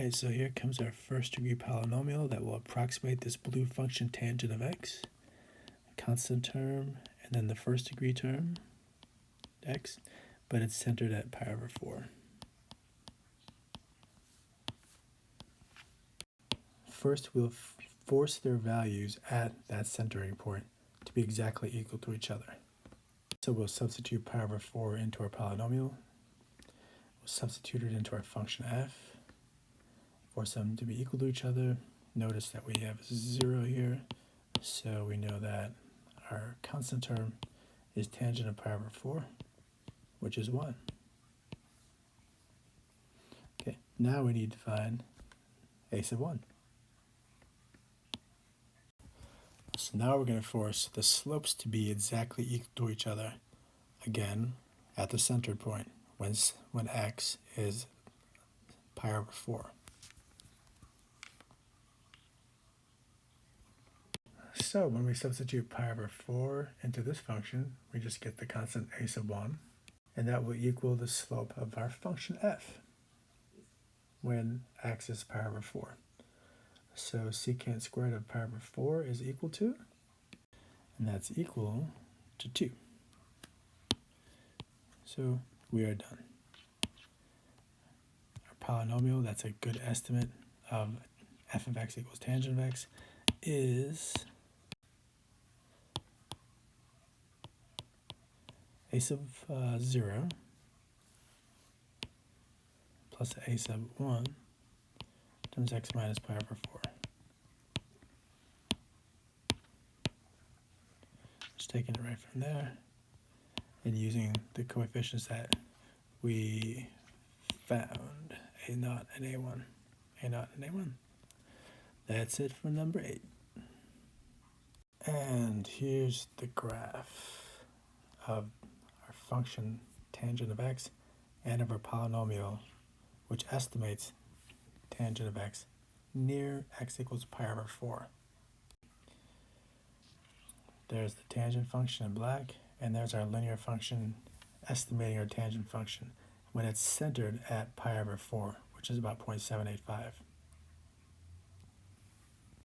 Alright, so here comes our first degree polynomial that will approximate this blue function tangent of x, constant term, and then the first degree term, x, but it's centered at pi over 4. First, we'll force their values at that centering point to be exactly equal to each other. So we'll substitute pi over 4 into our polynomial. We'll substitute it into our function f. Force them to be equal to each other. Notice that we have 0 here, so we know that our constant term is tangent of pi over 4, which is 1. Okay, now we need to find a sub 1. So now we're going to force the slopes to be exactly equal to each other, again, at the centered point, when x is pi over 4. So when we substitute pi over 4 into this function, we just get the constant a sub 1, and that will equal the slope of our function f when x is pi over 4. So secant squared of pi over 4 is equal to, and that's equal to 2. So we are done. Our polynomial, that's a good estimate of f of x equals tangent of x, is a sub 0 plus a sub 1 times x minus pi over 4. Just taking it right from there and using the coefficients that we found, a0 and a1. a0 and a1. That's it for number 8. And here's the graph of our function tangent of x and of our polynomial, which estimates tangent of x near x equals pi over 4. There's the tangent function in black, and there's our linear function estimating our tangent function when it's centered at pi over 4, which is about 0.785.